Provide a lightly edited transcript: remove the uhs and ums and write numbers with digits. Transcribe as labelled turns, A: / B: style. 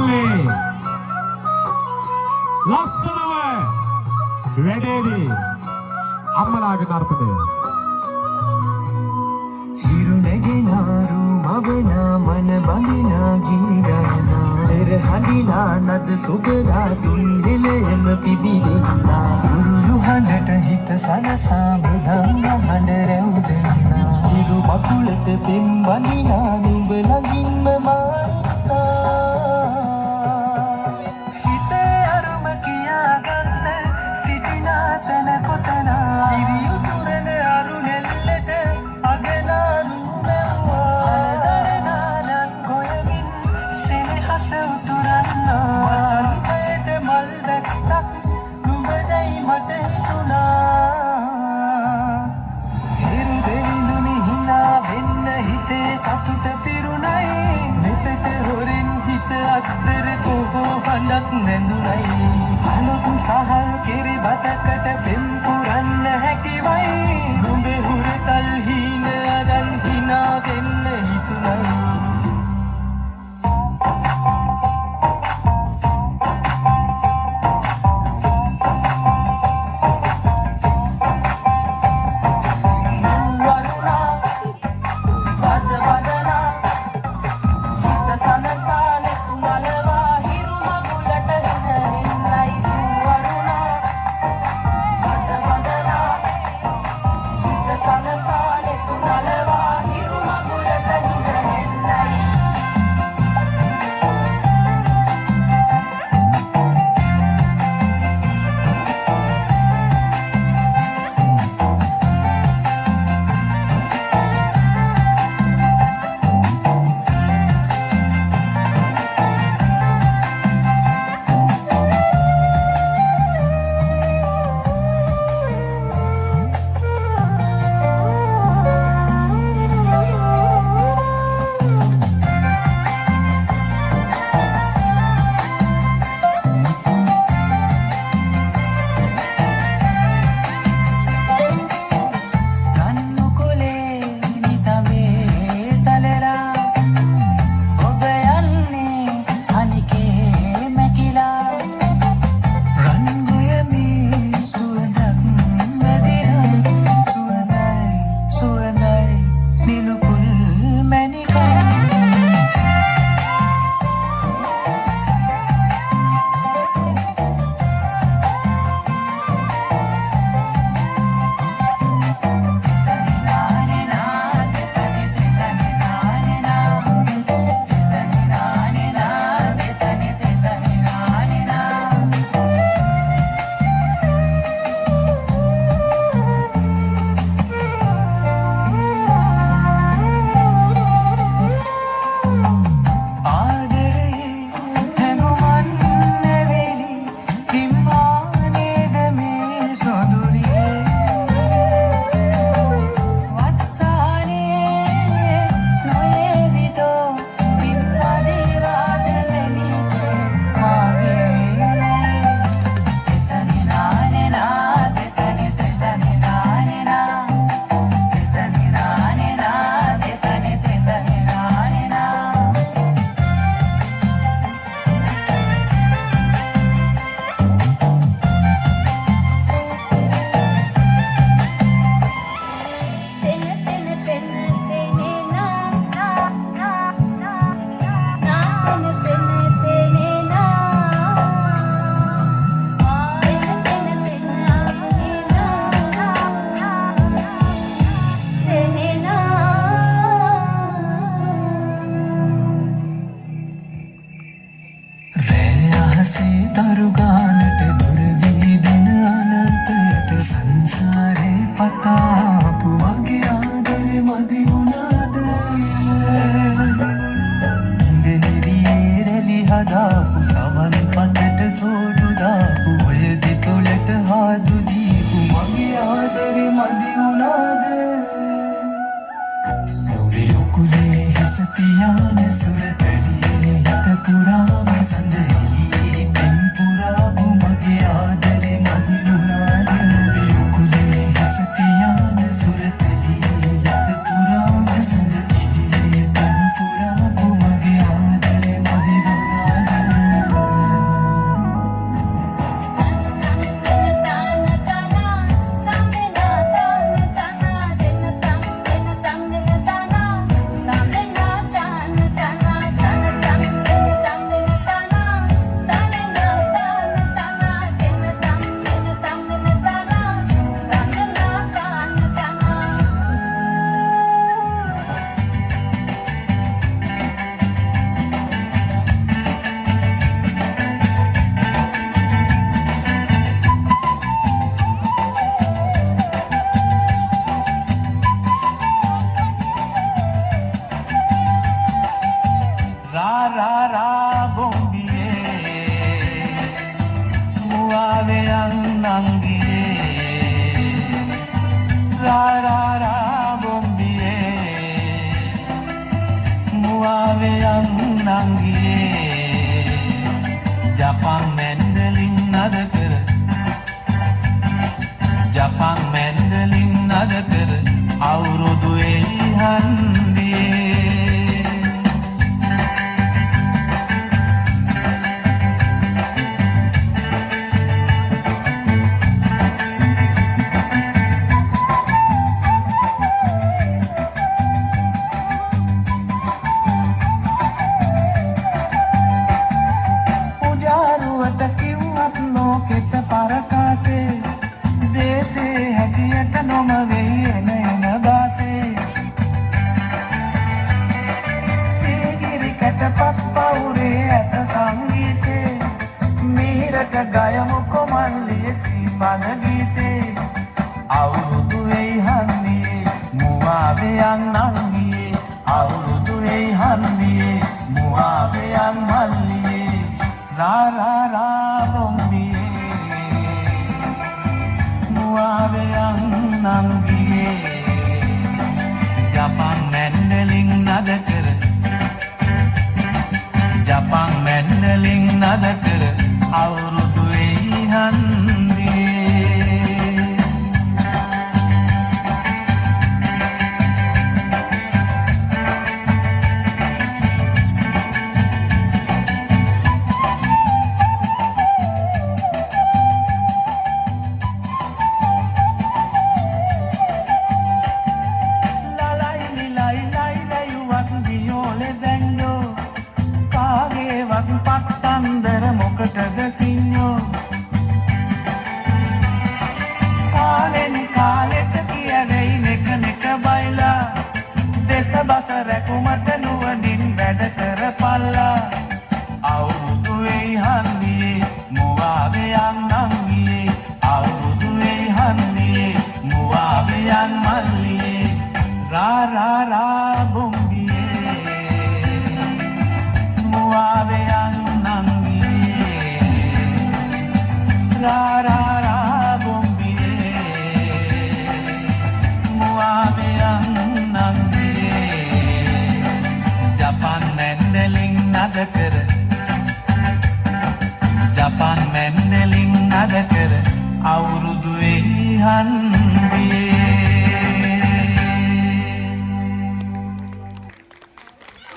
A: මල්ලේ ලස්සනව වැඩේදී අම්මලාගේ තර්පණය
B: හිරු නැගෙනාරු මවනා මන බඳිනා ගීගයනා එර හඬිලා නද සුබලා තුන් හෙළයම පිබිදෙනා උරුළු හඬට හිත සනසා මුදන්න හඬ රැවුදෙනා හිරු මකුලට පෙම් බඳිනා නුඹ ළඟින්ම මාතා හිතේ අරුම කියාගන්න සිටිනා තැන කොතනා හිරියුතුරන අරු නෙල්ලට අගනා නුඹවා අලදරනානන් ගොයමින් සෙනෙහස උතුරන්නා වසන්තයට මල් වැස්සක් නුඹදයි මට හිතුණා හිරු දෙවිඳුනි හිනා වෙන්න හිතේ සතුට පිරුණයි මෙතට හොරෙන් හිත අත්තර කොහෝ හඬක් නැඳුනයි අලුත් සහල් කිරි බතකට පෙම් පුරන්න හැකිවයි නුඹේ හුරතල් හීන අරන් හිනා වෙන්න හිතුණයි මුවාවයන් නංගියේ ජපන් මැන්ඩලින් නද කර ජපන් මැන්ඩලින් නද කර අවුරුදු එලිහන්දියේ ලෝකෙට පරකාසේ දේසේ හැටියට නොම වෙයි එන දාසේ සීගිරි කැටපත් පවුරේ ඇත සංගීතේ මීරට ගයමු කොමල්ලිය සීමන ගීතේ අවුරුදු වෙයි හන්දියේ මුවාවෙයන් නංගියේ අවුරුදු වෙයි හන්දියේ මුවාවෙයන් මල්ලියේ रा रा रा बोम्बिये मुआवेयන් නංගියේ ජපන් මැන්ඩලින් නද කර ජපන් මැන්ඩලින් නද කර අවුරුදු වෙයි හන්දියේ පත්තන්දර මොකටද සිංහෝ කාලෙන් කාලෙට කියවෙයි නෙක නෙක බයිලා දෙස බස රැකුමට නුවනින් වැඩ කර පල්ලා අවුරුදු වෙයි හන්දියේ මුවාවෙයන් නංගියේ අවුරුදු වෙයි හන්දියේ මුවාවෙයන් මල්ලියේ රා රා රා බොම්බියේ මුවාවෙයන් නංගියේ रा रा रा बोम्बिये मुआवेयන් නංගියේ ජපන් මැන්ඩලින් නද කර ජපන් මැන්ඩලින් නද කර අවුරුදු වෙයි හන්දියේ